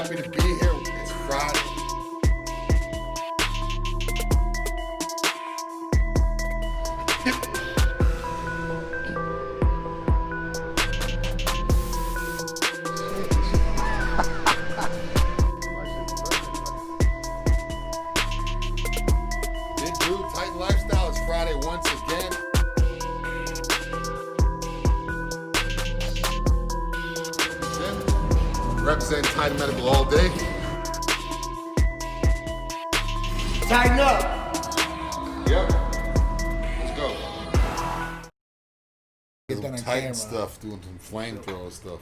happy to be here. It's Friday. Big Drew, Titan Lifestyle. It's Friday once again. Represent Titan Medical all day. Tighten up. Yep. Let's go. Get that on Titan camera. stuff, doing some flamethrower stuff.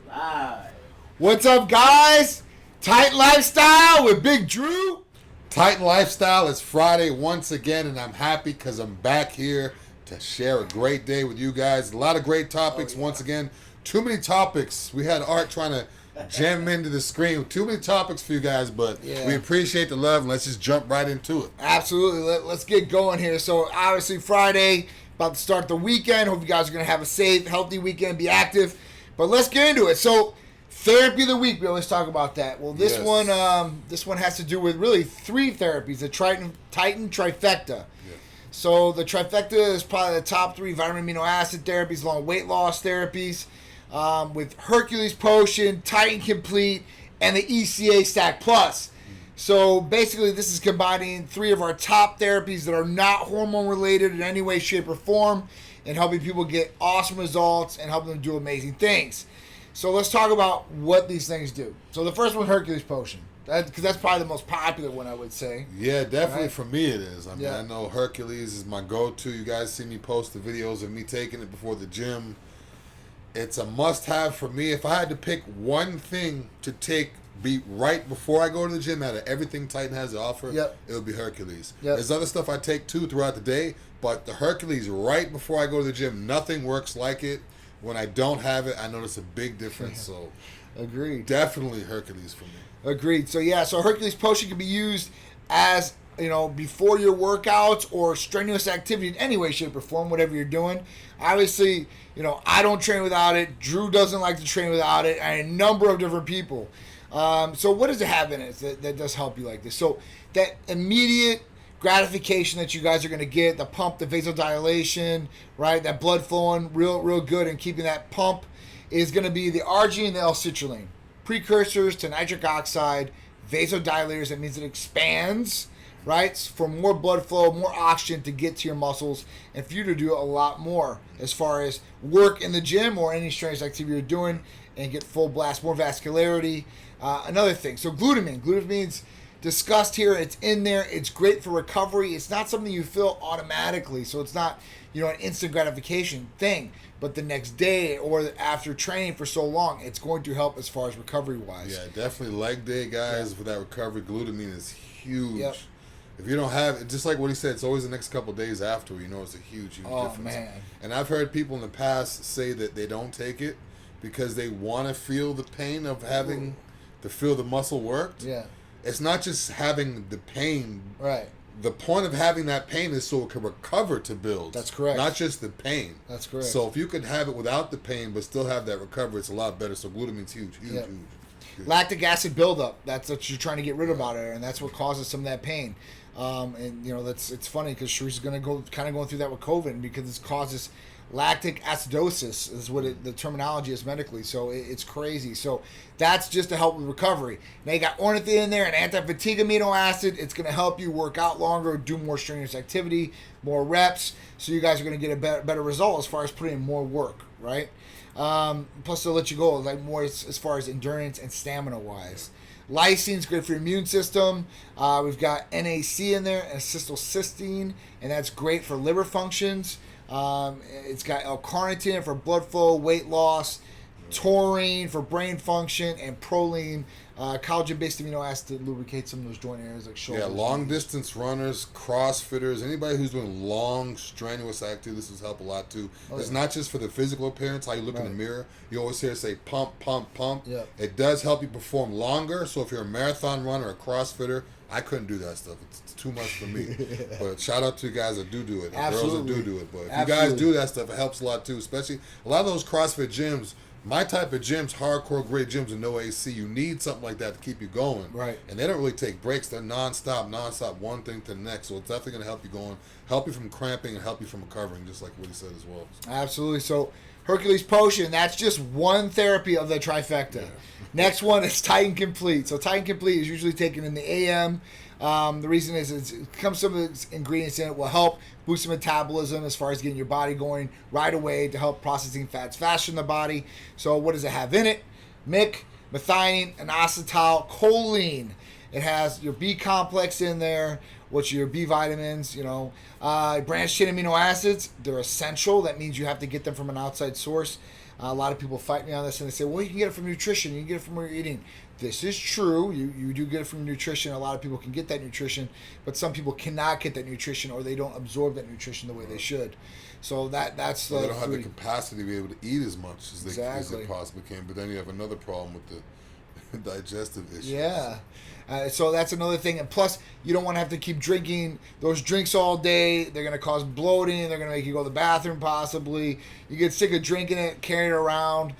Live. What's up, guys? Titan Lifestyle with Big Drew. Titan Lifestyle, it's Friday once again, and I'm happy because I'm back here to share a great day with you guys. A lot of great topics once again. Too many topics. We had Art trying to jam into the screen. Too many topics for you guys, but we appreciate the love, and let's just jump right into it. Absolutely. Let's get going here. So, obviously, Friday, about to start the weekend. Hope you guys are going to have a safe, healthy weekend, be active. But let's get into it. So, therapy of the week, we always talk about that. Well, this one has to do with really three therapies, the Titan Trifecta. Yeah. So, the Trifecta is probably the top three vitamin amino acid therapies, along with weight loss therapies. With Hercules Potion, Titan Complete, and the ECA Stack Plus. So basically this is combining three of our top therapies that are not hormone related in any way, shape, or form, and helping people get awesome results and helping them do amazing things. So let's talk about what these things do. So the first one, Hercules Potion. Because that's probably the most popular one, I would say. Yeah, definitely for me it is. I mean, I know Hercules is my go-to. You guys see me post the videos of me taking it before the gym. It's a must-have for me. If I had to pick one thing to take right before I go to the gym out of everything Titan has to offer, it would be Hercules. There's other stuff I take too throughout the day, but the Hercules right before I go to the gym, nothing works like it. When I don't have it, I notice a big difference. So, agreed. Definitely Hercules for me. Agreed. So so Hercules Potion can be used as before your workouts or strenuous activity in any way, shape, or form, whatever you're doing. Obviously, I don't train without it. Drew doesn't like to train without it, and a number of different people. So what does it have in it that does help you like this? So that immediate gratification that you guys are going to get, the pump, the vasodilation, right? That blood flowing real good and keeping that pump is going to be the arginine and the L-citrulline. Precursors to nitric oxide, vasodilators. That means it expands, right? For more blood flow, more oxygen to get to your muscles, and for you to do a lot more as far as work in the gym or any strenuous activity you're doing and get full blast, more vascularity. Another thing, so glutamine's discussed here. It's in there. It's great for recovery. It's not something you feel automatically, so it's not an instant gratification thing. But the next day or after training for so long, it's going to help as far as recovery wise. Yeah, definitely leg day, guys. For that recovery, glutamine is huge. Yep. If you don't have it, just like what he said, it's always the next couple of days after, it's a huge difference. Man. And I've heard people in the past say that they don't take it because they want to feel the pain of having to feel the muscle worked. Yeah. It's not just having the pain. Right. The point of having that pain is so it can recover to build. That's correct. Not just the pain. That's correct. So if you could have it without the pain but still have that recovery, it's a lot better. So glutamine's huge. Lactic acid buildup. That's what you're trying to get rid of out of it, and that's what causes some of that pain. It's funny because Sharice is going to going through that with COVID because it causes lactic acidosis is what the terminology is medically. So it's crazy. So that's just to help with recovery. Now you got ornithine in there, an anti-fatigue amino acid. It's going to help you work out longer, do more strenuous activity, more reps. So you guys are going to get a better result as far as putting in more work, right? Plus they'll let you go like more as far as endurance and stamina wise. Lysine good for your immune system. We've got NAC in there, and acetylcysteine, and that's great for liver functions. It's got L-carnitine for blood flow, weight loss, taurine for brain function, and proline, collagen-based amino acid to lubricate some of those joint areas like shoulders. Yeah, long-distance runners, crossfitters, anybody who's doing long, strenuous activity, this will help a lot too. It's not just for the physical appearance, how you look in the mirror. You always hear it say pump, pump, pump. Yeah. It does help you perform longer, so if you're a marathon runner or a crossfitter, I couldn't do that stuff. It's too much for me. But shout out to you guys that do it. Absolutely. Girls that do it. But if you guys do that stuff, it helps a lot too. Especially a lot of those CrossFit gyms, my type of gyms, hardcore great gyms with no AC, you need something like that to keep you going. Right. And they don't really take breaks. They're nonstop, one thing to the next. So it's definitely going to help you going, help you from cramping, and help you from recovering, just like what he said as well. Absolutely. So Hercules Potion, that's just one therapy of the trifecta. Yeah. Next one is Titan Complete. So Titan Complete is usually taken in the AM. The reason is it comes some of the ingredients in it will help boost the metabolism as far as getting your body going right away to help processing fats faster in the body. So what does it have in it? MIC, methionine, and acetyl choline. It has your B complex in there, which are your B vitamins, branched chain amino acids. They're essential. That means you have to get them from an outside source. A lot of people fight me on this and they say, well, you can get it from nutrition. You can get it from where you're eating. This is true. You do get it from nutrition. A lot of people can get that nutrition, but some people cannot get that nutrition or they don't absorb that nutrition the way they should. So that's they don't have the capacity to be able to eat as much as they possibly can. But then you have another problem with the digestive issues. Yeah. So that's another thing. And plus, you don't want to have to keep drinking those drinks all day. They're going to cause bloating. They're going to make you go to the bathroom possibly. You get sick of drinking it, carrying it around.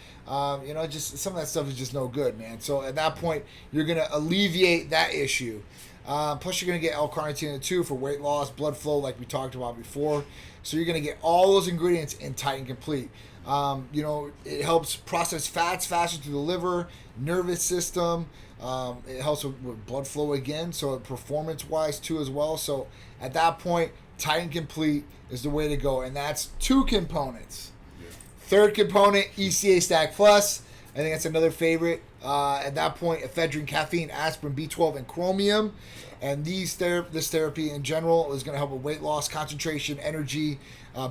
Just some of that stuff is just no good, man. So at that point, you're going to alleviate that issue. Plus, you're going to get L-carnitine too for weight loss, blood flow, like we talked about before. So you're going to get all those ingredients in Titan Complete. It helps process fats faster through the liver, nervous system. It helps with blood flow again, so performance-wise too as well. So at that point, Titan Complete is the way to go, and that's 2 components. Yeah. Third component, ECA Stack Plus. I think that's another favorite. At that point, ephedrine, caffeine, aspirin, B12, and chromium. And this therapy in general is going to help with weight loss, concentration, energy,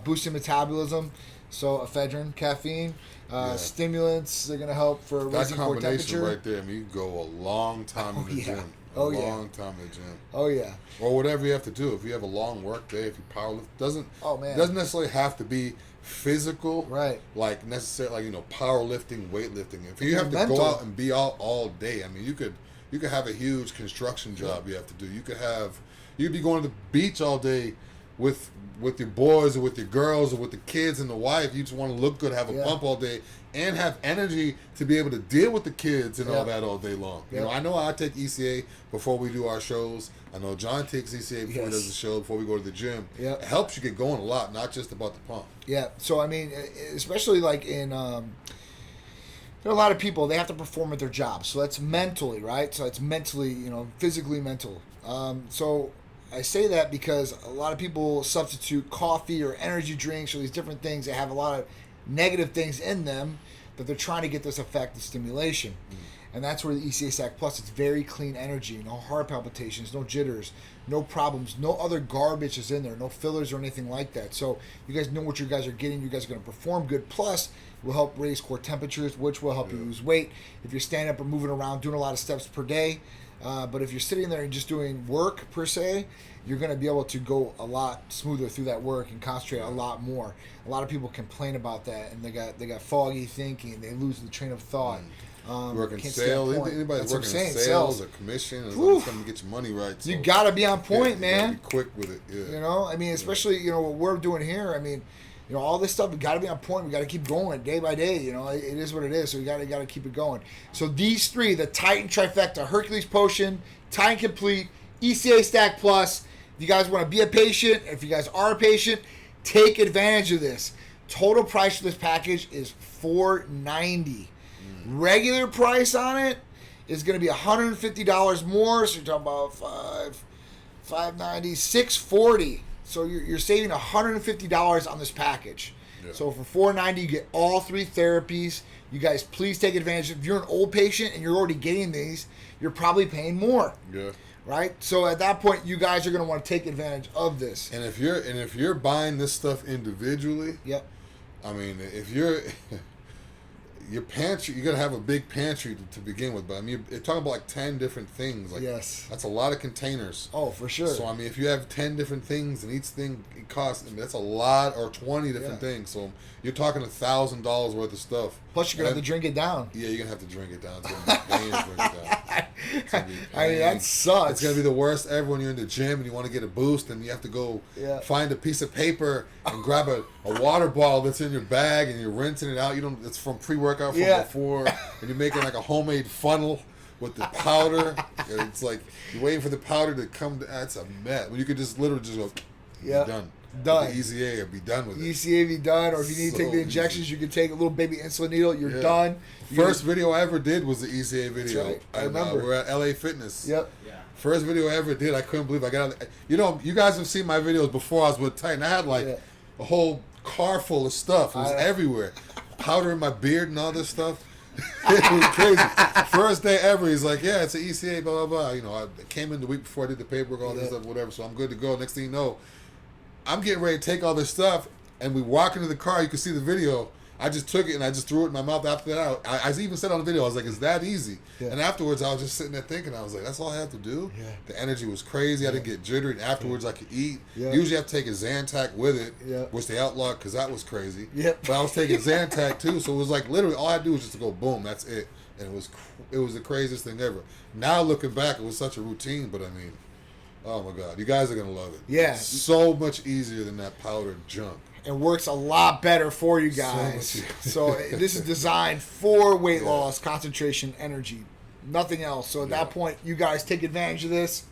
boosting metabolism. So ephedrine, caffeine, stimulants, they're going to help for raising core temperature. That combination right there, I mean, you go a long time in the gym. A long time in the gym. Oh, yeah. Or whatever you have to do. If you have a long work day, if you powerlift, doesn't necessarily have to be physical. Right. Like necessarily, powerlifting, weightlifting. If you have to go out and be out all day, I mean, you could have a huge construction job you have to do. You could be going to the beach all day with your boys or with your girls or with the kids and the wife. You just want to look good, have a pump all day, and have energy to be able to deal with the kids and all that all day long. Yep. I know I take ECA before we do our shows. I know John takes ECA before he does the show, before we go to the gym. Yep. It helps you get going a lot, not just about the pump. Yeah. So, I mean, especially like in... there are a lot of people, they have to perform at their jobs. So that's mentally, right? So it's mentally, physically mental. So I say that because a lot of people substitute coffee or energy drinks or these different things that have a lot of negative things in them that they're trying to get this effect of stimulation. And that's where the ECA Stack Plus, it's very clean energy, no heart palpitations, no jitters, no problems, no other garbage is in there, no fillers or anything like that. So you guys know what you guys are getting. You guys are going to perform good. Plus, it will help raise core temperatures, which will help you lose weight. If you're standing up or moving around, doing a lot of steps per day. But if you're sitting there and just doing work per se, you're going to be able to go a lot smoother through that work and concentrate a lot more. A lot of people complain about that, and they got foggy thinking. They lose the train of thought. Working sales, anybody's working in sales or commission, it's going to get your money right. So you got to be on point, man. You gotta be quick with it. Yeah. I mean, especially what we're doing here. I mean, all this stuff, we got to be on point. We got to keep going day by day. It is what it is. So we got to keep it going. So these 3, the Titan Trifecta, Hercules Potion, Titan Complete, ECA Stack Plus. If you guys want to be a patient, if you guys are a patient, take advantage of this. Total price for this package is $490. Regular price on it is going to be $150 more. So you're talking about $590, $640. So you're saving $150 on this package. Yeah. So for $490, you get all 3 therapies. You guys, please take advantage. If you're an old patient and you're already getting these, you're probably paying more. Yeah. Right? So at that point, you guys are going to want to take advantage of this. And if you're buying this stuff individually, yep. I mean, if you're your pantry, you're gonna have a big pantry to begin with. But I mean, you're talking about like 10 different things. Like, yes, that's a lot of containers. Oh, for sure. So I mean, if you have 10 different things and each thing it costs, that's a lot, or 20 different things. So you're talking $1,000 worth of stuff. Plus, you're gonna have to drink it down. Yeah, you're gonna have to drink it down. It's gonna be a pain to drink it down. I mean, that sucks. It's gonna be the worst ever when you're in the gym and you want to get a boost and you have to go find a piece of paper and grab a water bottle that's in your bag and you're rinsing it out. It's from pre-workout from before, and you're making like a homemade funnel with the powder. And it's like you're waiting for the powder to come. That's a mess. When you could just literally just go, done. Done. The ECA or be done with it. ECA be done, or if you need to take the injections, you can take a little baby insulin needle. You're done. First video I ever did was the ECA video. That's right. I remember. We're at LA Fitness. Yep. Yeah. First video I ever did. I couldn't believe I got out. You guys have seen my videos before. I was with Titan. I had like a whole car full of stuff. It was everywhere. Powder in my beard and all this stuff. It was crazy. First day ever, he's like, yeah, it's an ECA, blah, blah, blah. I came in the week before I did the paperwork, all this stuff, whatever, so I'm good to go. Next thing you know, I'm getting ready to take all this stuff, and we walk into the car. You can see the video. I just took it, and I just threw it in my mouth after that. I even said on the video, I was like, it's that easy. Yeah. And afterwards, I was just sitting there thinking, I was like, that's all I have to do? Yeah. The energy was crazy. I didn't get jittery, and afterwards, I could eat. Yeah. Usually, I have to take a Zantac with it, which they outlawed because that was crazy. Yep. But I was taking Zantac, too, so it was like literally all I do was just to go, boom, that's it. And it was the craziest thing ever. Now, looking back, it was such a routine, but I mean, oh my God, you guys are going to love it. Yeah. It's so much easier than that powdered junk. It works a lot better for you guys. So this is designed for weight loss, concentration, energy, nothing else. So at that point, you guys take advantage of this.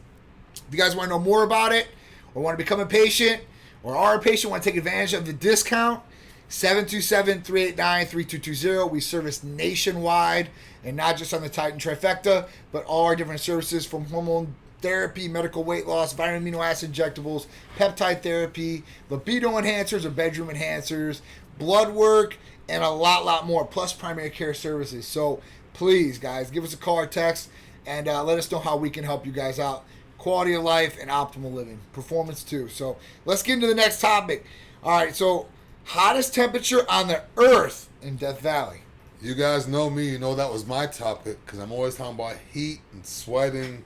If you guys want to know more about it or want to become a patient or are a patient, want to take advantage of the discount, 727-389-3220. We service nationwide and not just on the Titan Trifecta, but all our different services from hormone therapy, medical weight loss, vitamin amino acid injectables, peptide therapy, libido enhancers or bedroom enhancers, blood work, and a lot more, plus primary care services. So please, guys, give us a call or text and let us know how we can help you guys out. Quality of life and optimal living. Performance too. So let's get into the next topic. All right, so hottest temperature on the earth in Death Valley. You guys know me. You know that was my topic because I'm always talking about heat and sweating.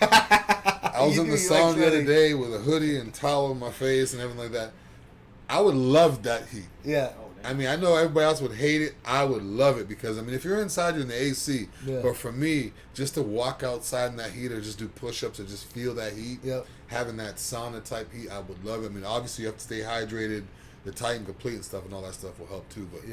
I was in the sauna the other day with a hoodie and towel on my face and everything like that. I would love that heat. Yeah. I mean, I know everybody else would hate it. I would love it because, I mean, if you're inside, you're in the AC. Yeah. But for me, just to walk outside in that heat or just do push-ups or just feel that heat, having that sauna-type heat, I would love it. I mean, obviously, you have to stay hydrated. The Titan Complete and stuff and all that stuff will help, too. But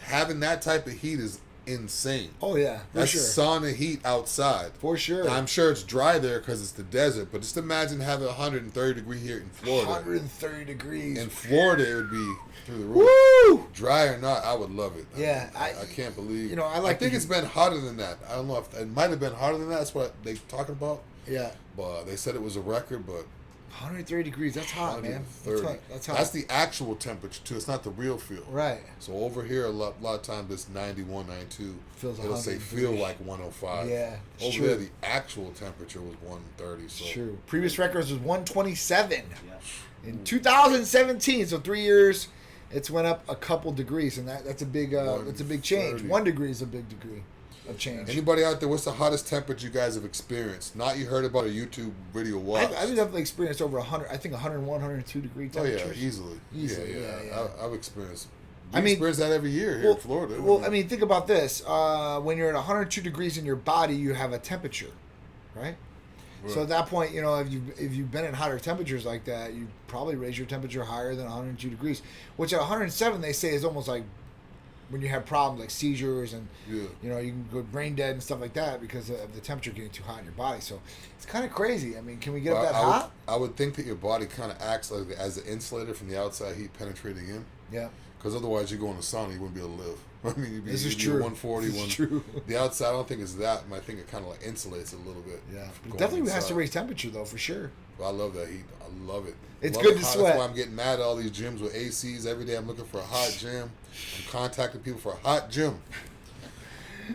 having that type of heat is insane. Oh yeah, that's sauna heat outside for sure. And I'm sure it's dry there because it's the desert, but just imagine having 130 degree here in Florida. 130 degrees in Florida, it would be through the roof. Woo! Dry or not, I would love it. Yeah, I can't believe. I think it's been hotter than that. I don't know if it might have been hotter than that. That's what they talking about. Yeah, but they said it was a record, but. 130 degrees, that's hot, man. That's hot. That's the actual temperature, too. It's not the real feel. Right. So over here, a lot of times it's 91, 92. It'll say feel like 105. Yeah, over there, the actual temperature was 130. So. True. Previous records was 127 in 2017. So 3 years, it's went up a couple degrees, and that's a big change. 1 degree is a big degree of change. Anybody out there, what's the hottest temperature you guys have experienced? Not you heard about a YouTube video watch. I've definitely experienced over 100, I think 101, 102 degree temperatures. Oh yeah, easily. Yeah. I've experienced. I mean, experience that every year here in Florida. Well, I mean, think about this. When you're at 102 degrees in your body, you have a temperature, right? So at that point, if you've been at hotter temperatures like that, you probably raise your temperature higher than 102 degrees, which at 107 they say is almost like when you have problems like seizures and you can go brain dead and stuff like that because of the temperature getting too hot in your body. So it's kind of crazy. I mean, can we get it that hot? I would think that your body kind of acts like as an insulator from the outside heat penetrating in. Yeah. Because otherwise, you go in the sauna, you wouldn't be able to live. I mean, you'd be 140. This is true. The outside, I don't think it's that. I think it kind of like insulates it a little bit. Yeah. It definitely has to raise temperature, though, for sure. Well, I love that heat. I love it. It's good to sweat. That's why I'm getting mad at all these gyms with ACs. Every day I'm looking for a hot gym. I'm contacting people for a hot gym.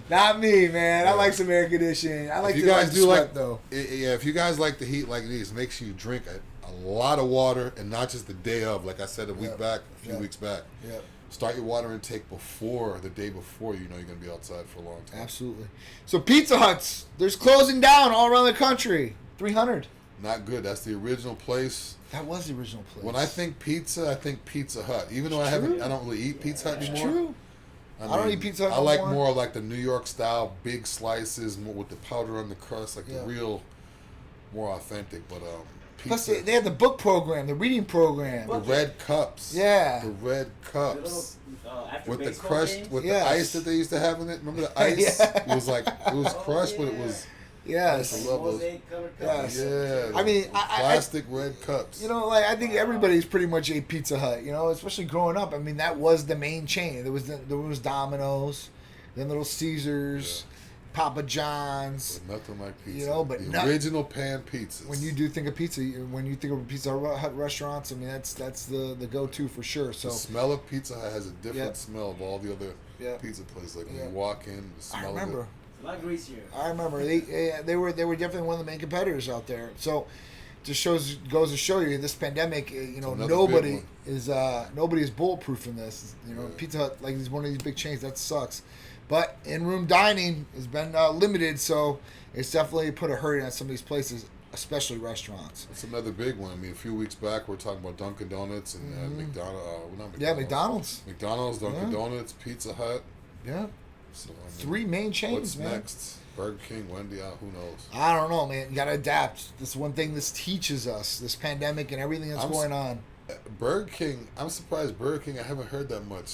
Not me, man. Yeah. I like some air conditioning. I like to sweat, though. Yeah, if you guys like the heat like these, make sure you drink a lot of water and not just the day of. Like I said a few weeks back. Yeah. Start your water intake before the day before you're going to be outside for a long time. Absolutely. So Pizza Huts, there's closing down all around the country. 300. Not good. That's the original place. That was the original place. When I think pizza, I think Pizza Hut. Even though I don't really eat Pizza Hut anymore. True. I don't eat Pizza Hut I no like more. more like the New York style, big slices, more with the powder on the crust, like the real, more authentic. But Plus, pizza. they had the book program, the reading program. The red cups. Yeah. The red cups. With the crushed, games? with the ice that they used to have in it. Remember the ice? It was like, it was crushed, but it was... Yes. I love those. Yes. Yeah. I mean, plastic red cups. You know, like I think everybody's pretty much ate Pizza Hut. You know, especially growing up. I mean, that was the main chain. There was Domino's, then Little Caesars, Papa John's. But nothing like pizza. You know, but the original pan pizzas. When you do think of pizza, when you think of Pizza Hut restaurants, I mean that's the go-to for sure. So the smell of Pizza Hut has a different smell of all the other pizza places. Like when you walk in, the smell of it. A lot greasier. I remember they were definitely one of the main competitors out there. So just goes to show you this pandemic. You know, nobody is bulletproof in this. You know, Pizza Hut, like is one of these big chains, that sucks. But in-room dining has been limited, so it's definitely put a hurry on some of these places, especially restaurants. It's another big one. I mean, a few weeks back we were talking about Dunkin' Donuts and McDonald's. Yeah, McDonald's. McDonald's, Dunkin' Donuts, Pizza Hut. Yeah. So, three main chains, what's man. next? Burger King, Wendy, who knows? I don't know, man. You gotta adapt. This is one thing this teaches us, this pandemic and everything that's going on. Burger King, I'm surprised Burger King, I haven't heard that much.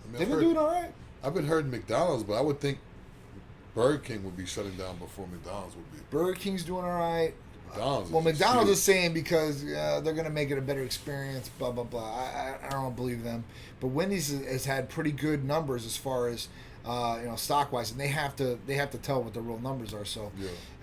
I mean, They've been doing all right. I've been hearing McDonald's, but I would think Burger King would be shutting down before McDonald's would be. Burger King's doing all right. McDonald's is saying because they're going to make it a better experience, blah, blah, blah. I don't believe them. But Wendy's has had pretty good numbers as far as, stock-wise, and they have to tell what the real numbers are. So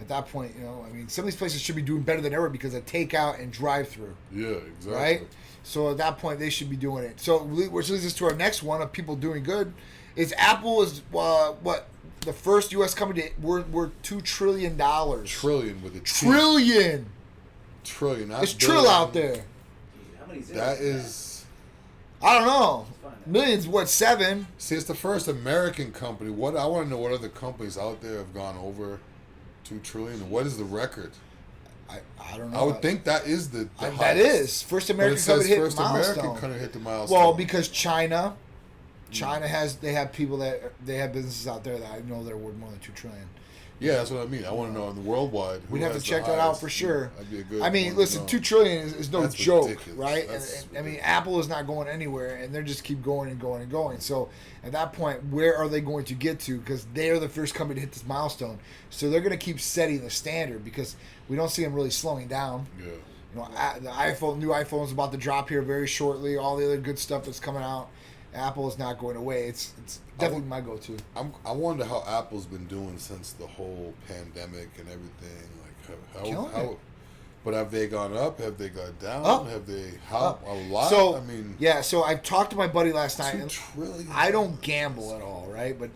at that point, I mean, some of these places should be doing better than ever because of takeout and drive-through. Yeah, exactly. Right? So at that point, they should be doing it. So which leads us to our next one of people doing good. Is Apple is the first U.S. company worth $2 trillion. Trillion with a T. Trillion. Trillion. It's trill out there. How many zeros that is. I don't know. Millions. What, 7? See, it's the first American company. I want to know what other companies out there have gone over $2 trillion. And what is the record? I don't know. I would think that is the that is first American company hit the milestone. American country hit the milestone. Well, because China have people they have businesses out there that I know they're worth more than $2 trillion. Yeah, that's what I mean. I want to know in the worldwide. We'd have to check that out for sure. That'd be a good. I mean, listen, $2 trillion is no that's joke, ridiculous. right? And I mean, Apple is not going anywhere, and they just keep going and going and going. So at that point, where are they going to get to? Because they are the first company to hit this milestone, so they're going to keep setting the standard because we don't see them really slowing down. Yeah. The new iPhone is about to drop here very shortly. All the other good stuff that's coming out. Apple is not going away. It's definitely my go-to. I wonder how Apple's been doing since the whole pandemic and everything. Like how but have they gone up? Have they gone down? Up. Have they a lot? So I mean, So I talked to my buddy last night. $2 trillion. I don't gamble at all, right? But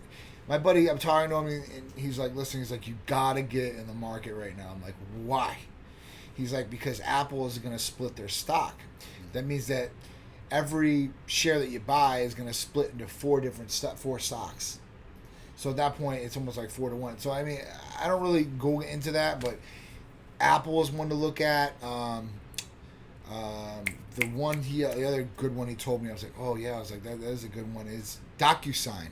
my buddy, I'm talking to him, and he's like, "Listen, he's like, you gotta get in the market right now." I'm like, "Why?" He's like, "Because Apple is going to split their stock. That means that every share that you buy is going to split into four stocks. So at that point, it's almost like 4-1. So I mean, I don't really go into that, but Apple is one to look at. The other good one he told me, I was like, oh yeah, I was like, that is a good one. Is DocuSign.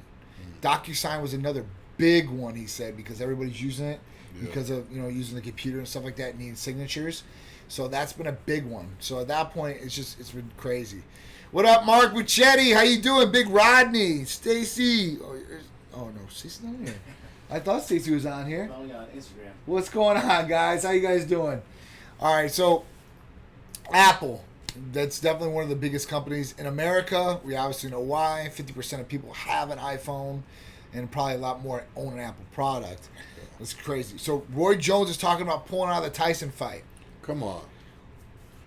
DocuSign was another big one, he said, because everybody's using it because of using the computer and stuff like that, needing signatures. So that's been a big one. So at that point, it's been crazy. What up, Mark Buccetti? How you doing, Big Rodney? Stacy? Oh no, Stacy's not here. I thought Stacy was on here. Following on Instagram. What's going on, guys? How you guys doing? All right, so Apple. That's definitely one of the biggest companies in America. We obviously know why. 50% of people have an iPhone, and probably a lot more own an Apple product. That's crazy. So Roy Jones is talking about pulling out of the Tyson fight. Come on.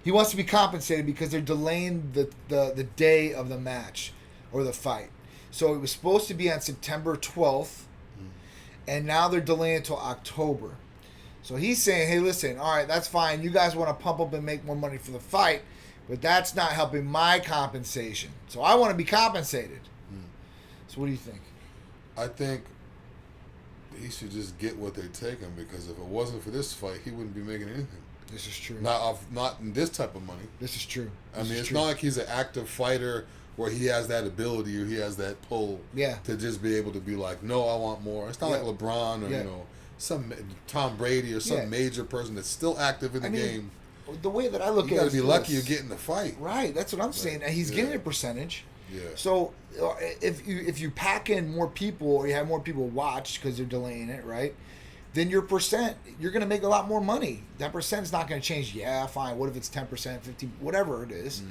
He wants to be compensated because they're delaying the day of the match or the fight. So it was supposed to be on September 12th, and now they're delaying until October. So he's saying, hey, listen, all right, that's fine. You guys want to pump up and make more money for the fight, but that's not helping my compensation. So I want to be compensated. So what do you think? I think he should just get what they're taking, because if it wasn't for this fight, he wouldn't be making anything. This is true. Not in this type of money. This is true. I mean, it's not like he's an active fighter where he has that ability or he has that pull to just be able to be like, no, I want more. It's not like LeBron or, you know, some Tom Brady or some major person that's still active in the game. The way that I look at it, you got to be lucky you're getting the fight. Right, that's what I'm saying. And he's getting a percentage. Yeah. So if you pack in more people or you have more people watch because they're delaying it, right? Then your percent, you're going to make a lot more money. That percent's not going to change. Yeah, fine. What if it's 10%, 15%, whatever it is?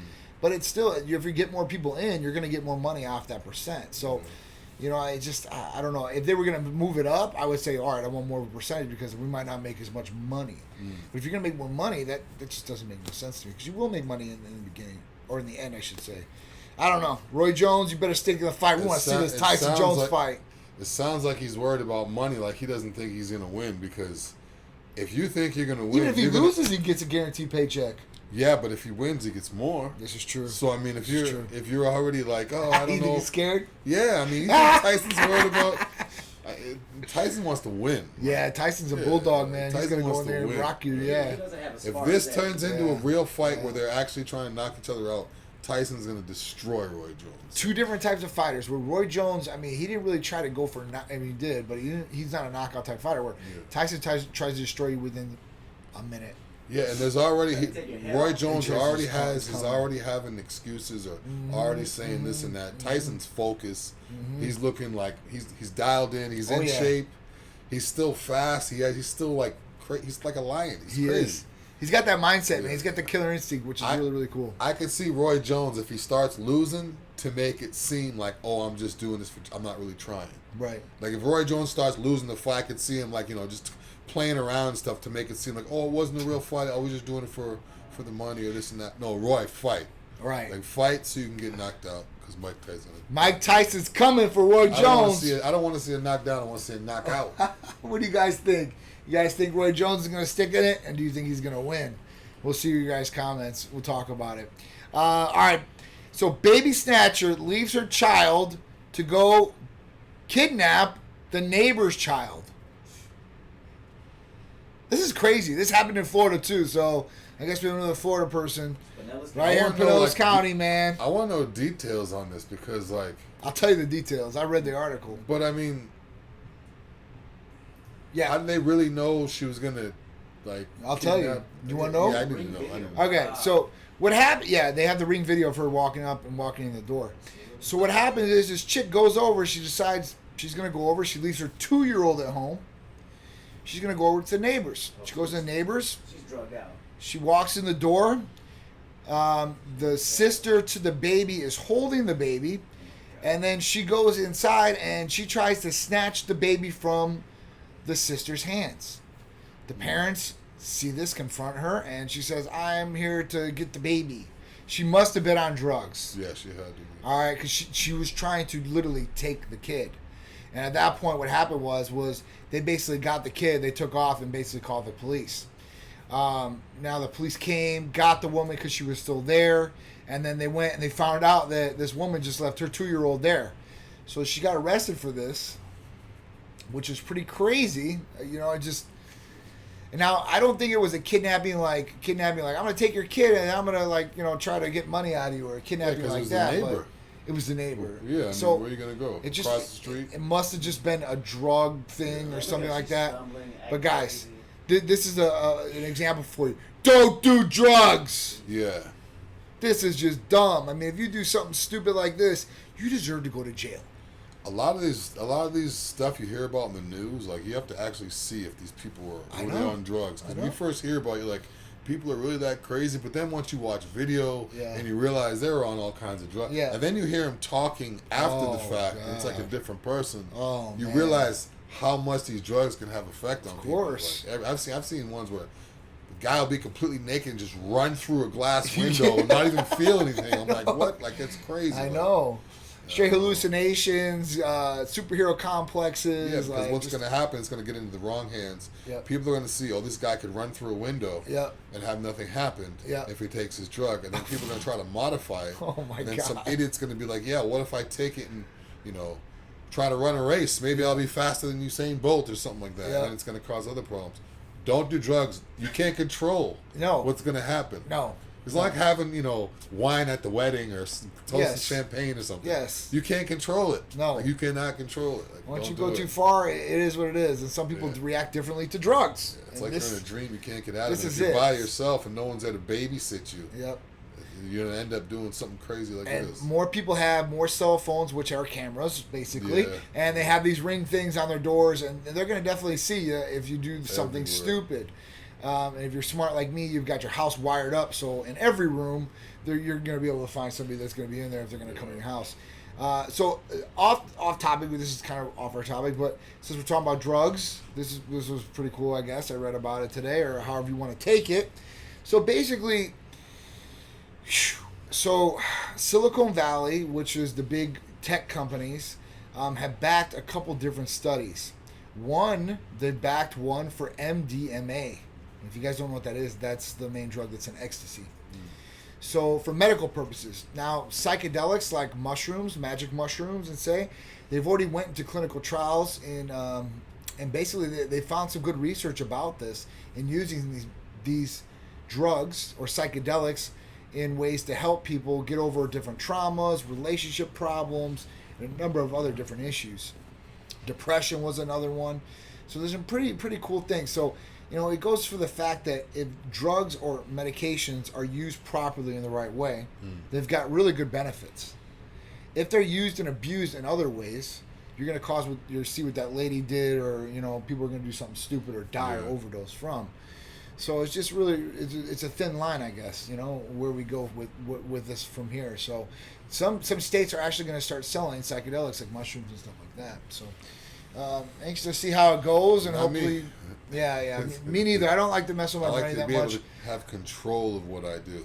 But it's still, if you get more people in, you're going to get more money off that percent. So, you know, I don't know. If they were going to move it up, I would say, all right, I want more of a percentage because we might not make as much money. But if you're going to make more money, that just doesn't make no sense to me because you will make money in the beginning, or in the end, I should say. I don't know. Roy Jones, you better stick in the fight. We want to see this Tyson Jones fight. It sounds like he's worried about money, like he doesn't think he's going to win because if you think you're going to win... Even if he loses, he gets a guaranteed paycheck. Yeah, but if he wins, he gets more. This is true. So, I mean, if you're already like, oh, I don't know... You think he's scared? Yeah, I mean, you think Tyson's worried about... Tyson wants to win. Yeah, Tyson's a bulldog, man. Tyson he's going to go in there and rock you, If this turns into a real fight where they're actually trying to knock each other out, Tyson's going to destroy Roy Jones. Two different types of fighters. Where Roy Jones, I mean, he didn't really try to go for... he did, but he's not a knockout type fighter. Where Tyson tries to destroy you within a minute. Yeah, and there's already... Roy Jones is already having excuses or already saying this and that. Tyson's focused. He's looking like... He's dialed in. He's in shape. He's still fast. He's still like... He's like a lion. He's crazy. He's got that mindset, man. He's got the killer instinct, which is really, really cool. I can see Roy Jones, if he starts losing, to make it seem like, oh, I'm just doing this I'm not really trying. Right. Like, if Roy Jones starts losing the fight, I could see him, like, you know, just playing around and stuff to make it seem like, oh, it wasn't a real fight. I was just doing it for the money or this and that. No, Roy, fight. Right. Like, fight so you can get knocked out because Mike Tyson's coming for Roy Jones. I don't want to see a knockdown. I want to see a knockout. What do you guys think? You guys think Roy Jones is going to stick in it? And do you think he's going to win? We'll see your guys' comments. We'll talk about it. All right. So, baby snatcher leaves her child to go kidnap the neighbor's child. This is crazy. This happened in Florida, too. So, I guess we have another Florida person. Right here in Pinellas County, man. I want to know details on this because, like... I'll tell you the details. I read the article. But, I mean... Yeah. How did they really know she was going to... Like, I'll tell you. You want to know? Yeah, I need to know. Okay, so what happened? Yeah, they have the Ring video of her walking up and walking in the door. So what happens is this chick goes over. She decides she's going to go over. She leaves her 2-year-old at home. She's going to go over to the neighbors. She goes to the neighbors. She's drugged out. She walks in the door. The sister to the baby is holding the baby. And then she goes inside and she tries to snatch the baby from the sister's hands. The parents see this, confront her, and she says, I'm here to get the baby. She must have been on drugs. Yeah, she had to be. All right, because she was trying to literally take the kid. And at that point, what happened was they basically got the kid, they took off and basically called the police. Now the police came, got the woman because she was still there, and then they went and they found out that this woman just left her 2-year-old there. So she got arrested for this, which is pretty crazy. You know, And now I don't think it was a kidnapping like I'm gonna take your kid and I'm gonna try to get money out of you or a kidnapping like that. But it was the neighbor. Yeah. I mean, where are you gonna go? It just, across the street. It must have just been a drug thing or something like that. But guys, this is an example for you. Don't do drugs. Yeah. This is just dumb. I mean, if you do something stupid like this, you deserve to go to jail. A lot of these stuff you hear about in the news, like you have to actually see if these people are really on drugs. Because when you first hear about it, you're like, people are really that crazy. But then once you watch video and you realize they're on all kinds of drugs, and then you hear them talking after the fact, and it's like a different person. You realize how much these drugs can have effect on people. Of course, like, I've seen ones where the guy will be completely naked and just run through a glass window and not even feel anything. I'm like, what? Like, it's crazy. I know. Straight hallucinations, superhero complexes. Yeah, because what's going to happen is going to get into the wrong hands. People are going to see, oh, this guy could run through a window and have nothing happen if he takes his drug. And then people are going to try to modify it. Oh, my God. And then some idiot's going to be like, yeah, what if I take it and, try to run a race? Maybe I'll be faster than Usain Bolt or something like that. And it's going to cause other problems. Don't do drugs. You can't control what's going to happen. No. It's like having, wine at the wedding or toasting Yes. champagne or something. Yes. You can't control it. No. Like, you cannot control it. Like, Once don't you go do too it. far, it is what it is. And some people Yeah. react differently to drugs. It's And like this- you're in a dream you can't get out of this it. is If you're it. by yourself and no one's there to babysit you, Yep. you're going to end up doing something crazy like And this. more people have more cell phones, which are cameras, basically. Yeah. And they have these ring things on their doors, and they're going to definitely see you if you do something Everywhere. stupid. And if you're smart like me, you've got your house wired up, so in every room, you're going to be able to find somebody that's going to be in there if they're going to come in your house. So off topic, this is kind of off our topic, but since we're talking about drugs, this was pretty cool, I guess. I read about it today, or however you want to take it. So basically, Silicon Valley, which is the big tech companies, have backed a couple different studies. They backed one for MDMA. If you guys don't know what that is, that's the main drug that's in ecstasy. So for medical purposes. Now, psychedelics like mushrooms, magic mushrooms, they've already went into clinical trials and basically they found some good research about this in using these drugs or psychedelics in ways to help people get over different traumas, relationship problems, and a number of other different issues. Depression was another one. So there's some pretty cool things. So, it goes for the fact that if drugs or medications are used properly in the right way, they've got really good benefits. If they're used and abused in other ways, you're going to cause see what that lady did, or people are going to do something stupid or die or overdose from. So it's just really it's a thin line, I guess, where we go with this from here. So some states are actually going to start selling psychedelics like mushrooms and stuff like that. So anxious to see how it goes, and Not hopefully, me. yeah. Me neither. I don't like to mess with I my like brain to that be much. able to have control of what I do.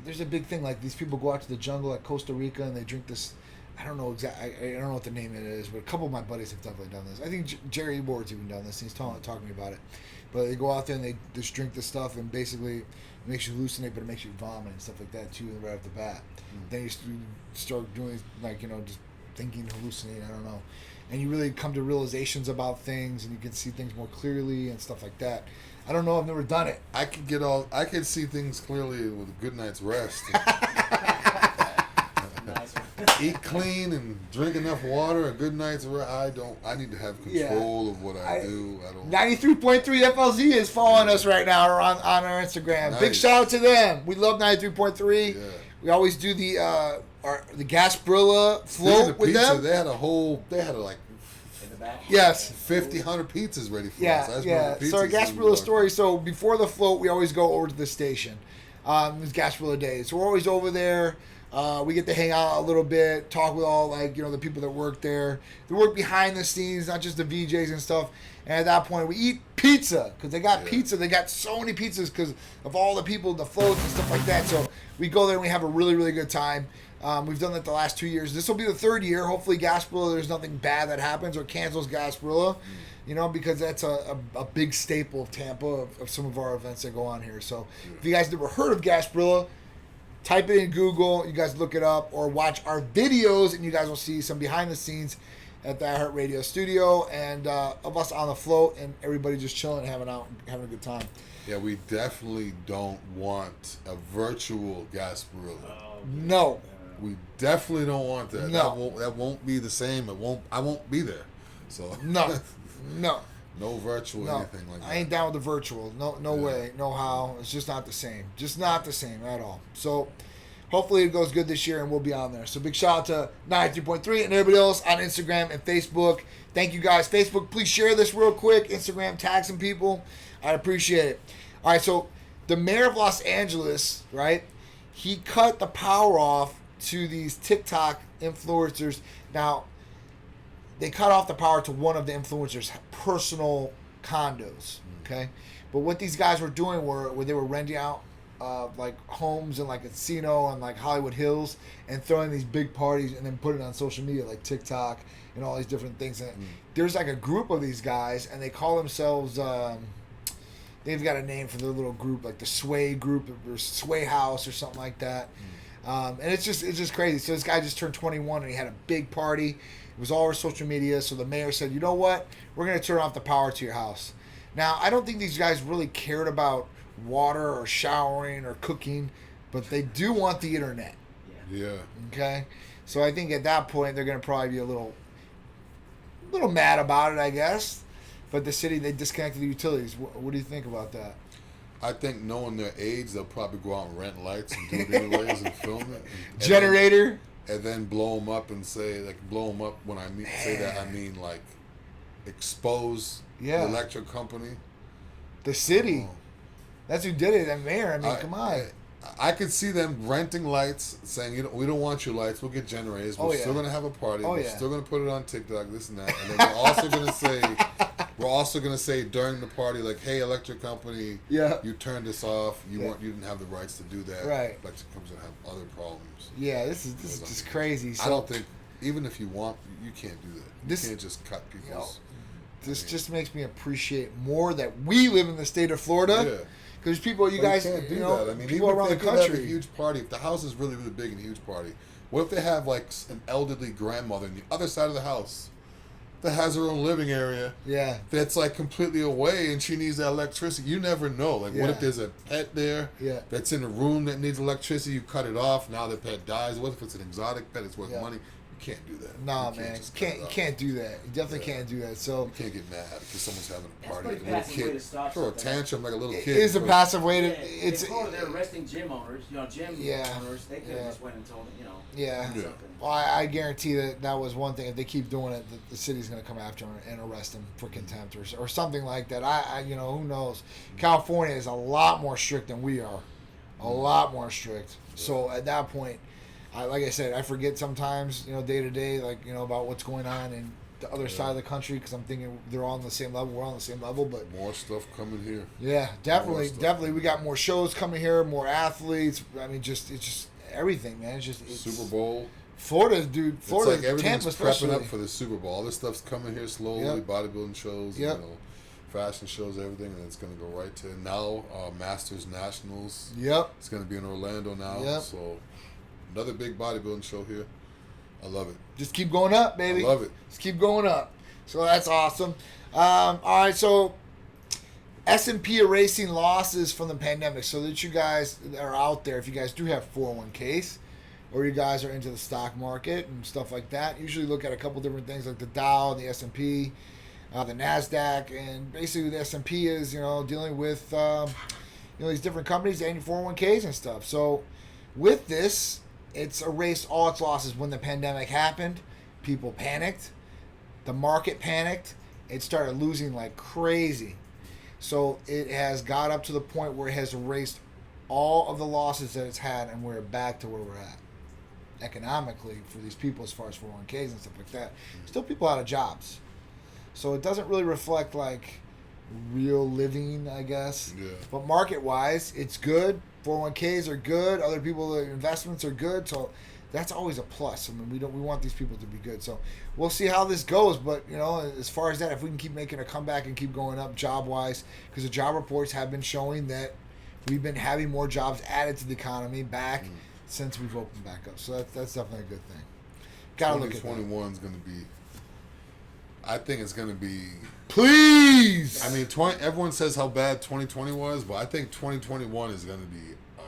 There's a big thing, like these people go out to the jungle at Costa Rica and they drink this. I don't know I don't know what the name it is, but a couple of my buddies have definitely done this. I think Jerry Ward's even done this. And he's talking to me about it. But they go out there and they just drink this stuff, and basically it makes you hallucinate, but it makes you vomit and stuff like that too, right off the bat. Then you start doing just thinking, hallucinating. I don't know. And you really come to realizations about things, and you can see things more clearly and stuff like that. I don't know. I've never done it. I could see things clearly with a good night's rest. Nice one. Eat clean and drink enough water. A good night's rest. I need to have control of what I do. I don't. 93.3 FLZ is following us right now on our Instagram. Nice. Big shout out to them. We love 93.3. Yeah. We always do the Gasparilla Speaking float of with pizza, them. they had like In the back. Yes. 50, 100 pizzas ready for us. Yeah, That's yeah. what the So our pizzas in New Gasparilla York. story. So before the float, we always go over to the station. It's Gasparilla Day. So we're always over there. We get to hang out a little bit, talk with all the people that work there. They work behind the scenes, not just the VJs and stuff. And at that point, we eat pizza because they got pizza. They got so many pizzas because of all the people, the floats and stuff like that. So we go there and we have a really, really good time. We've done that the last 2 years. This will be the third year. Hopefully, Gasparilla, there's nothing bad that happens or cancels Gasparilla, because that's a big staple of Tampa of some of our events that go on here. So if you guys never heard of Gasparilla, type it in Google. You guys look it up or watch our videos, and you guys will see some behind the scenes at the iHeartRadio studio and of us on the float and everybody just chilling, having a good time. Yeah, we definitely don't want a virtual Gasparilla. No. We definitely don't want that. No. That won't be the same. I won't be there. So No. no virtual anything like that. I ain't down with the virtual. No way, no how. It's just not the same. Just not the same at all. So hopefully it goes good this year and we'll be on there. So big shout out to 93.3 and everybody else on Instagram and Facebook. Thank you guys. Facebook, please share this real quick. Instagram, tag some people. I'd appreciate it. All right, so the mayor of Los Angeles, right, he cut the power off to these TikTok influencers. Now, they cut off the power to one of the influencers' personal condos, okay? But what these guys were doing were they were renting out like homes in like a casino on like Hollywood Hills and throwing these big parties and then putting it on social media like TikTok and all these different things. And there's like a group of these guys and they call themselves, they've got a name for their little group, like the Sway group or Sway House or something like that. And it's just crazy. So this guy just turned 21 and he had a big party. It was all over social media. So the mayor said, you know what? We're going to turn off the power to your house. Now, I don't think these guys really cared about water or showering or cooking. but they do want the internet. Yeah. Okay, so I think at that point they're going to probably be a little mad about it, I guess. But the city, they disconnected the utilities. What do you think about that? I think knowing their age, they'll probably go out and rent lights and do it anyways and film it. Generator. And then blow them up and say, like, blow them up. When I say that, I mean, like, expose the electric company. The city. That's who did it, that mayor. I mean, come on. I could see them renting lights, saying, we don't want your lights. We'll get generators. We're still going to have a party. We're still going to put it on TikTok, this and that. And then we're also going to say, during the party, like, hey, electric company, you turned this off. You didn't have the rights to do that. Right. Electric companies have other problems. Yeah, this is just crazy. So, I don't think, even if you want, you can't do that. You can't just cut people's... This just makes me appreciate more that we live in the state of Florida. Yeah. Because people, you guys, can't do that. I mean, people around the country. Have a huge party. If the house is really, really big and a huge party, what if they have like an elderly grandmother on the other side of the house that has her own living area? Yeah. That's like completely away, and she needs that electricity. You never know. Like, what if there's a pet there? Yeah. That's in a room that needs electricity. You cut it off. Now the pet dies. What if it's an exotic pet? It's worth money. You can't do that. Nah, man. You can't do that. You definitely can't do that. So you can't get mad because someone's having a party. That's a little kid throw a tantrum like a little kid. It is a passive way to. It's they're arresting gym owners. Gym owners. They could have just went and told them, something. Well, I guarantee that was one thing. If they keep doing it, the city's going to come after them and arrest them for contempt or something like that. I who knows? California is a lot more strict than we are. A lot more strict. So at that point, like I said, I forget sometimes, day to day, like, about what's going on in the other side of the country because I'm thinking they're all on the same level. We're on the same level, but more stuff coming here. Yeah, definitely. We got more shows coming here, more athletes. I mean, it's just everything, man. It's Super Bowl. Florida, dude. Florida, it's like everything's Tampa, prepping especially up for the Super Bowl. All this stuff's coming here slowly. Bodybuilding shows, fashion shows, everything, and it's going to go right to now. Masters Nationals. Yep. It's going to be in Orlando now. Yep. So another big bodybuilding show here. I love it. Just keep going up, baby. I love it. Just keep going up. So that's awesome. All right, so S&P erasing losses from the pandemic so that you guys that are out there, if you guys do have 401ks or you guys are into the stock market and stuff like that, usually look at a couple different things like the Dow and the S&P, the NASDAQ, and basically the S&P is, dealing with, these different companies and your 401ks and stuff. So with this, it's erased all its losses. When the pandemic happened, people panicked. The market panicked. It started losing like crazy. So it has got up to the point where it has erased all of the losses that it's had, and we're back to where we're at economically for these people as far as 401ks and stuff like that. Still people out of jobs. So it doesn't really reflect like real living, I guess. Yeah. But market-wise, it's good. 401ks are good. Other people, their investments are good. So that's always a plus. I mean, we want these people to be good. So we'll see how this goes. But, as far as that, if we can keep making a comeback and keep going up job-wise, because the job reports have been showing that we've been having more jobs added to the economy back since we've opened back up. So that's definitely a good thing. Got to look at that. 2021 is going to be, I think it's going to be. Please! I mean, everyone says how bad 2020 was, but I think 2021 is going to be a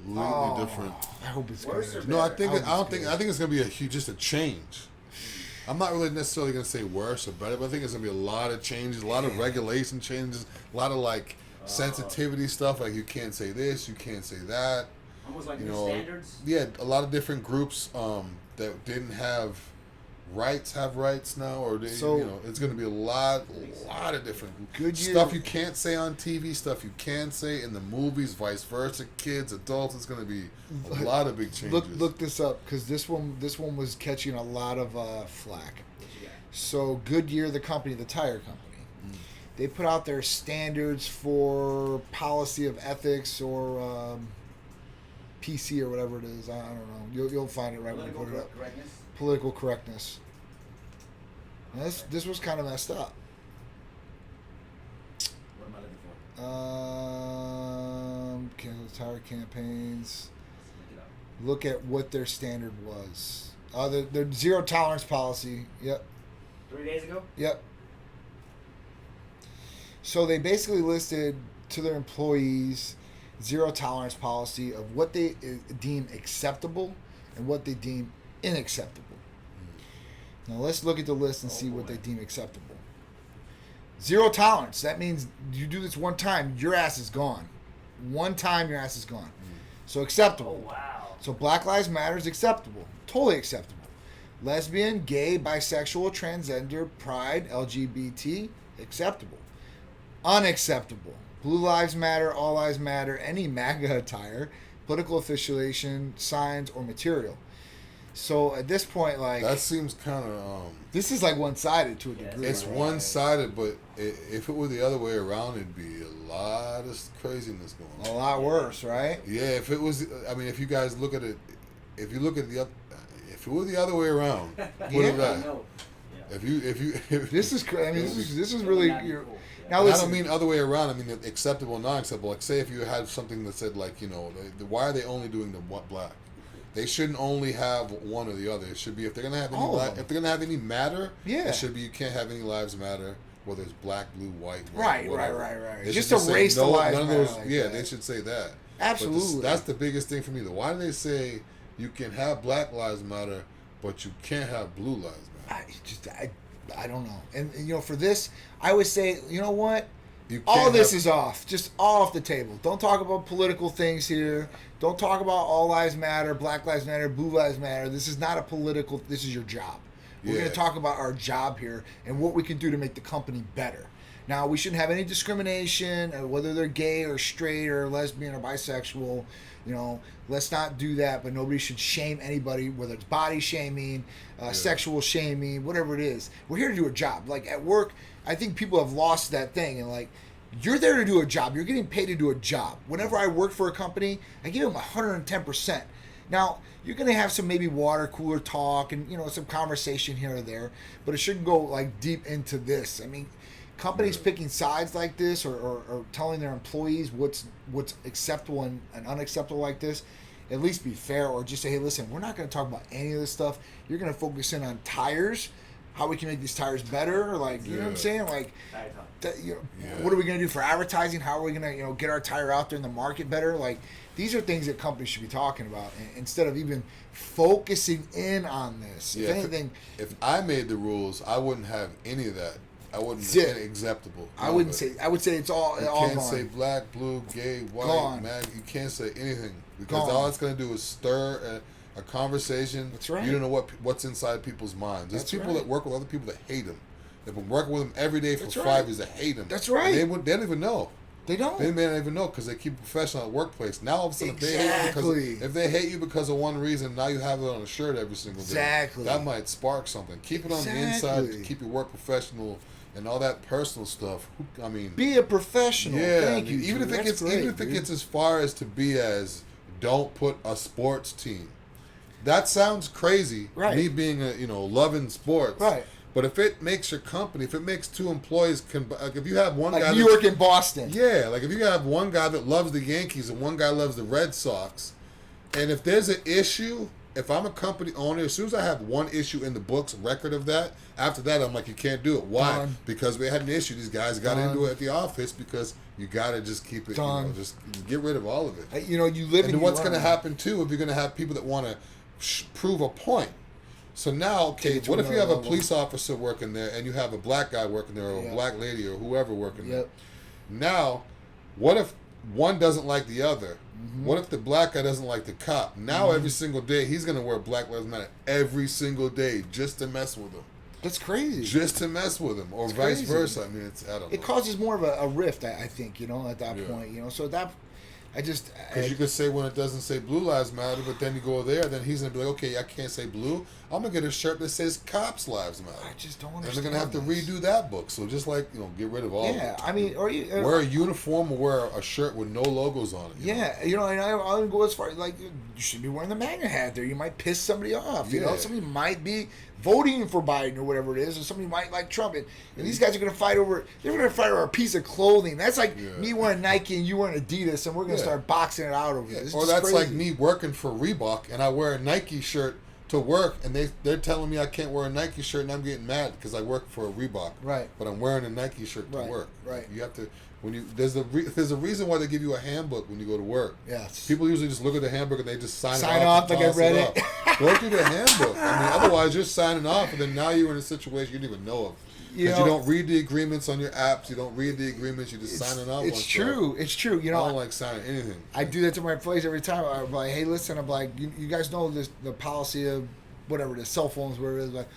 completely different. I hope it's Worse or good. No, I better? think it's going to be just a change. I'm not really necessarily going to say worse or better, but I think it's going to be a lot of changes, a lot of regulation changes, a lot of like sensitivity stuff. Like you can't say this, you can't say that. Almost like new standards. Yeah, a lot of different groups that didn't have rights have rights now, or it's going to be a lot of different stuff you can't say on TV, stuff you can say in the movies, vice versa. Kids, adults, it's going to be a lot of big changes. Look this up because this one was catching a lot of flack. So Goodyear, the company, the tire company, they put out their standards for policy of ethics or PC or whatever it is. I don't know. You'll find it right when you put it up. Political correctness. Now this was kind of messed up. What am I looking for? Cancel tire campaigns. Look at what their standard was. Their zero tolerance policy. Yep. 3 days ago? Yep. So they basically listed to their employees zero tolerance policy of what they deem acceptable and what they deem unacceptable. Now let's look at the list and see what they deem acceptable. Zero tolerance. That means you do this one time, your ass is gone. One time, your ass is gone. So acceptable. Oh, wow. So Black Lives Matter is acceptable. Totally acceptable. Lesbian, gay, bisexual, transgender, pride, LGBT, acceptable. Unacceptable. Blue Lives Matter, All Lives Matter, any MAGA attire, political affiliation, signs, or material. So at this point, like... That seems kind of... this is like one-sided to a degree. It's one-sided, but if it were the other way around, it'd be a lot of craziness going on. A lot worse, right? Yeah, if it was... I mean, if you guys look at it... If you look at the... If it were the other way around, put it back. If this is crazy. I mean, this is really... Now, listen, I don't mean other way around. I mean acceptable, non-acceptable. Like, say if you had something that said, like, why are they only doing the black? They shouldn't only have one or the other. It should be if they're gonna have any if they're gonna have any matter. Yeah. It should be you can't have any lives matter, whether it's black, blue, white, red, right. They just erase the lives matter. Like they should say that. Absolutely. That's the biggest thing for me. Why do they say you can have Black Lives Matter, but you can't have Blue Lives Matter? I don't know. And for this, I would say, you know what? All this is off. Just off the table. Don't talk about political things here. Don't talk about All Lives Matter, Black Lives Matter, Blue Lives Matter. This is not a political... This is your job. We're going to talk about our job here and what we can do to make the company better. Now, we shouldn't have any discrimination, whether they're gay or straight or lesbian or bisexual. Let's not do that, but nobody should shame anybody, whether it's body shaming, sexual shaming, whatever it is. We're here to do a job. Like, at work, I think people have lost that thing. And, like, you're there to do a job. You're getting paid to do a job. Whenever I work for a company, I give them 110%. Now, you're going to have some maybe water cooler talk and, some conversation here or there, but it shouldn't go, like, deep into this. I mean, companies picking sides like this or telling their employees what's acceptable and unacceptable like this, at least be fair, or just say, hey, listen, we're not going to talk about any of this stuff. You're going to focus in on tires, how we can make these tires better, like, you know what I'm saying? Like, what are we going to do for advertising? How are we going to, get our tire out there in the market better? Like, these are things that companies should be talking about instead of even focusing in on this. Yeah, if anything, if I made the rules, I wouldn't have any of that. I wouldn't say acceptable. I wouldn't say. I would say it's all. You all can't gone. say black, blue, gay, white, gone. man. You can't say anything because all it's going to do is stir a conversation. That's right. You don't know what's inside people's minds. There's people that work with other people that hate them. They've been working with them every day for 5 years. That hate them. That's right. They don't even know. They don't. They may not even know because they keep professional at the workplace. Now all of a sudden, if they hate you because of one reason, now you have it on a shirt every single day. Exactly. That might spark something. Keep it on the inside to keep your work professional. And all that personal stuff. I mean, be a professional. Yeah, thank you. Even if it gets as far as to be as don't put a sports team. That sounds crazy. Right. Me being loving sports. Right. But if it makes your company, if it makes two employees, like if you have one guy, New York and Boston. Yeah, like if you have one guy that loves the Yankees and one guy loves the Red Sox, and if there's an issue. If I'm a company owner, as soon as I have one issue in the books, record of that, after that, I'm like, you can't do it. Why? Done. Because we had an issue. These guys got into it at the office because you got to just keep it, just get rid of all of it. You live and what's going to happen, too, if you're going to have people that want to prove a point. So now, okay, what if you have a police officer working there and you have a black guy working there or a black lady or whoever working there? Now, what if one doesn't like the other? Mm-hmm. What if the black guy doesn't like the cop? Now every single day he's going to wear Black Lives Matter every single day just to mess with him. That's crazy. Just to mess with him, or vice versa. I mean, I don't know. It causes more of a rift, I think. At that point, So that. Because you could say when it doesn't say Blue Lives Matter, but then you go there, then he's gonna be like, okay, I can't say blue. I'm gonna get a shirt that says Cops Lives Matter. I just don't And understand. they're gonna have to redo that book. So just like get rid of all. of it. Yeah, I mean, or you wear a uniform or wear a shirt with no logos on it. And I'll go as far as you should be wearing the MAGA hat there. You might piss somebody off. Somebody might be voting for Biden or whatever it is, or somebody might like Trump. And these guys are going to fight over. They're going to fight over a piece of clothing. That's like me wearing Nike and you wearing Adidas, and we're going to start boxing it out over this. Or that's crazy. Like me working for Reebok and I wear a Nike shirt to work, and they're telling me I can't wear a Nike shirt, and I'm getting mad because I work for a Reebok. Right. But I'm wearing a Nike shirt to work. Right. You have to There's a reason why they give you a handbook when you go to work. Yes. People usually just look at the handbook and they just sign off like I read it. Go through the handbook. I mean, otherwise you're signing off, and then now you're in a situation you didn't even know of. Because you don't read the agreements on your apps. You don't read the agreements. You're just signing off. It's true. It's true. You know, I don't like signing anything. I do that to my employees every time. I'm like, hey, listen. I'm like, you guys know the policy of whatever the cell phones, whatever it is. Like,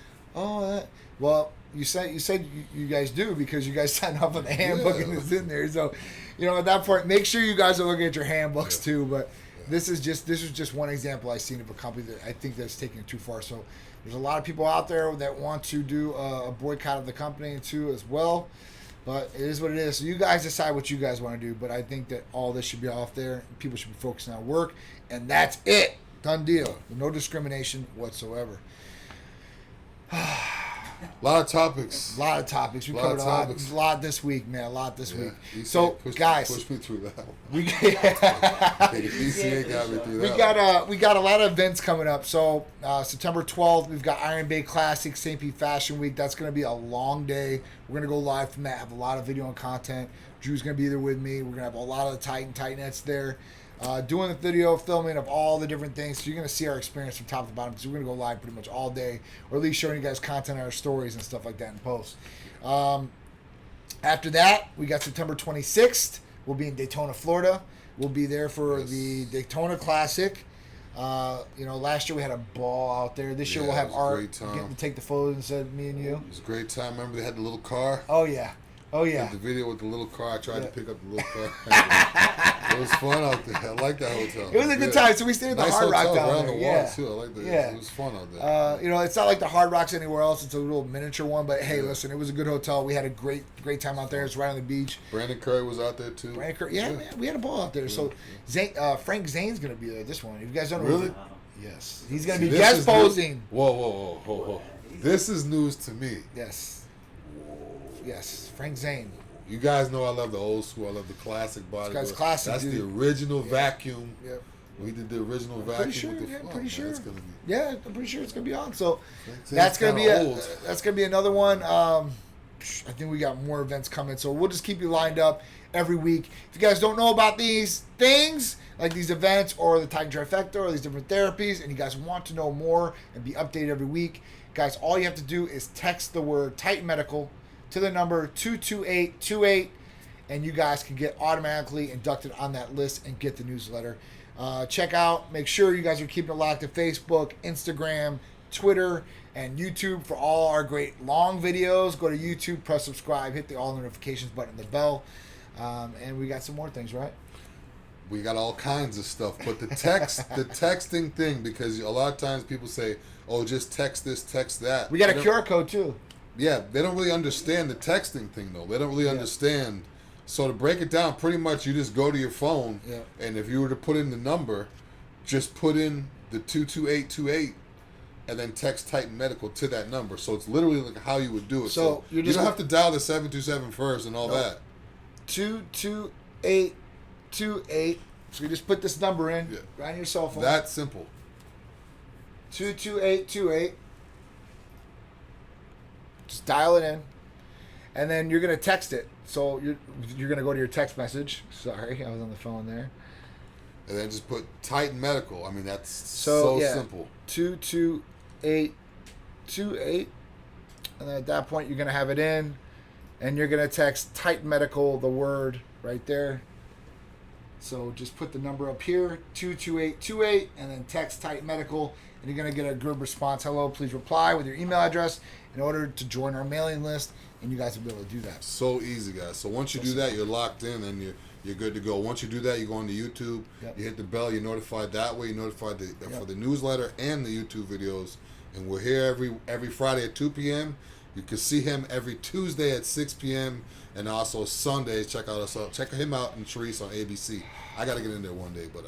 well, you said you guys do because you guys signed off on the handbook and it's in there. So, at that point, make sure you guys are looking at your handbooks too. But this is just one example I've seen of a company that I think that's taking it too far. So. There's a lot of people out there that want to do a boycott of the company too as well, but it is what it is. So you guys decide what you guys want to do, but I think that all this should be off there. People should be focusing on work, and that's it. Done deal. No discrimination whatsoever. A lot of topics. We covered a lot this week, man. A lot this week. So, guys, push me through that one. ECA got me through that. We got a lot of events coming up. So September 12th, we've got Iron Bay Classic, St. Pete Fashion Week. That's going to be a long day. We're going to go live from that. Have a lot of video and content. Drew's going to be there with me. We're going to have a lot of the Titanettes there. Doing the video filming of all the different things, so you're going to see our experience from top to bottom, because we're going to go live pretty much all day, or at least showing you guys content on our stories and stuff like that in post. After that, we got September 26th. We'll be in Daytona, Florida. We'll be there for the Daytona Classic. Last year we had a ball out there. This year we'll have Art getting to take the photos instead of me and you. It was a great time. Remember they had the little car? Oh, yeah. The video with the little car. I tried to pick up the little car. It was fun out there. I like that hotel. It was a good time. So we stayed at the Hard Rock down around there. The walls too. I like that. Yeah. It was fun out there. It's not like the Hard Rocks anywhere else. It's a little miniature one. But hey, listen, it was a good hotel. We had a great time out there. It's right on the beach. Brandon Curry was out there too. Man, we had a ball out there. So Frank Zane's going to be there this one. If you guys don't know. Really? Yes. He's going to be guest posing. Whoa. This is news to me. Yes. Yes. Frank Zane. You guys know I love the old school. I love the classic bodybuilder. That's the original vacuum. Yep. We did the original vacuum with the I'm pretty sure. It's gonna be. Yeah, I'm pretty sure it's gonna be on. So that's gonna be another one. I think we got more events coming, so we'll just keep you lined up every week. If you guys don't know about these things, like these events or the Titan Trifecta or these different therapies, and you guys want to know more and be updated every week, guys, all you have to do is text the word Titan Medical to the number 22828, and you guys can get automatically inducted on that list and get the newsletter. Make sure you guys are keeping it locked to Facebook, Instagram, Twitter, and YouTube for all our great long videos. Go to YouTube, press subscribe, hit the all notifications button, the bell, and we got some more things, right? We got all kinds of stuff, but the texting thing, because a lot of times people say, "Oh, just text this, text that." We got a QR code too. Yeah, they don't really understand the texting thing, though. They don't really understand. So to break it down, pretty much you just go to your phone, and if you were to put in the number, just put in the 22828, and then text Titan Medical to that number. So it's literally like how you would do it. So you don't have to dial the 727 first and all that. 22828. So you just put this number in right on your cell phone. That simple. 22828. Just dial it in, and then you're gonna text it. So you're gonna go to your text message. Sorry, I was on the phone there. And then just put Titan Medical. I mean, that's so simple. 22828, and then at that point you're gonna have it in, and you're gonna text Titan Medical, the word right there. So just put the number up here, 22828, and then text Titan Medical, and you're gonna get a good response. Hello, please reply with your email address in order to join our mailing list, and you guys will be able to do that. So easy, guys. So once you do that, you're locked in, and you're good to go. Once you do that, you go on to YouTube. You hit the bell. You're notified that way. You're notified for the newsletter and the YouTube videos. And we're here every Friday at 2 p.m. You can see him every Tuesday at 6 p.m. And also Sundays. Check him out and Therese on ABC. I got to get in there one day, but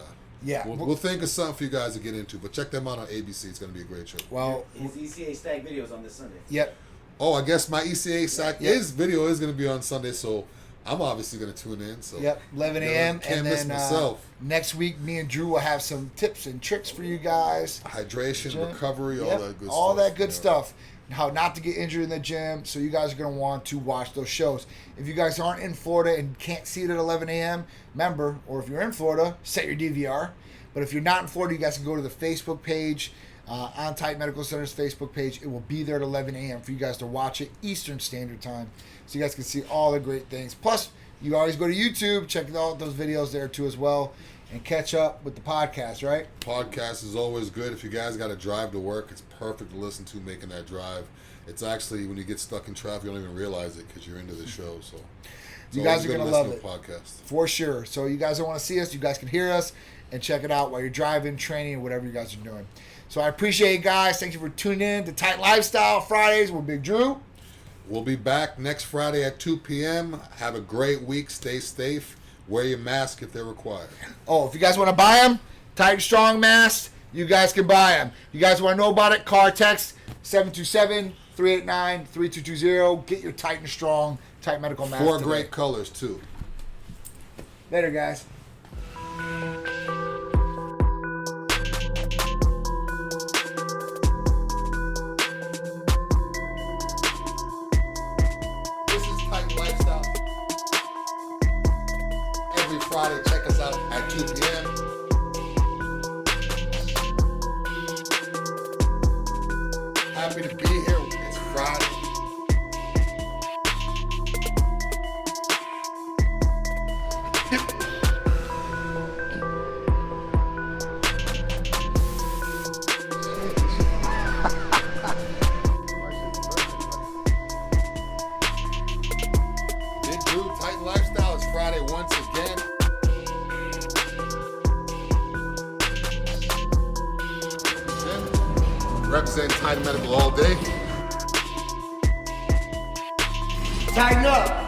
we'll think of something for you guys to get into. But check them out on ABC. It's going to be a great show. Well, his ECA Stack videos on this Sunday. Yep. Oh, I guess my ECA Stack video is going to be on Sunday, so I'm obviously going to tune in. So 11 a.m. Can't miss myself. Next week, me and Drew will have some tips and tricks for you guys. Hydration, recovery, all that good stuff. All that good stuff. how not to get injured in the gym. So you guys are going to want to watch those shows. If you guys aren't in Florida and can't see it at 11 a.m., remember, or if you're in Florida, set your DVR. But if you're not in Florida, you guys can go to the Facebook page, Untitled Medical Center's Facebook page. It will be there at 11 a.m. for you guys to watch it Eastern Standard Time, so you guys can see all the great things. Plus, you always go to YouTube, check out those videos there too as well, and catch up with the podcast, right? Podcast is always good. If you guys got to drive to work, it's perfect to listen to making that drive. It's actually, when you get stuck in traffic, you don't even realize it because you're into the show. So you guys are going to love it. Podcast. For sure. So you guys don't want to see us, you guys can hear us and check it out while you're driving, training, or whatever you guys are doing. So I appreciate it, guys. Thank you for tuning in to Tight Lifestyle Fridays with Big Drew. We'll be back next Friday at 2 p.m. Have a great week. Stay safe. Wear your mask if they're required. Oh, if you guys want to buy them, Tight Strong masks, you guys can buy them. You guys want to know about it, call text 727-389-3220. Get your Tight and Strong Tight Medical mask 4 today. great colors, too. Later, guys. Friday, check us out at 2 p.m. Happy to be here. It's Friday. Big Drew, Titan Lifestyle is Friday once again. Represent Titan Medical all day. Tighten up.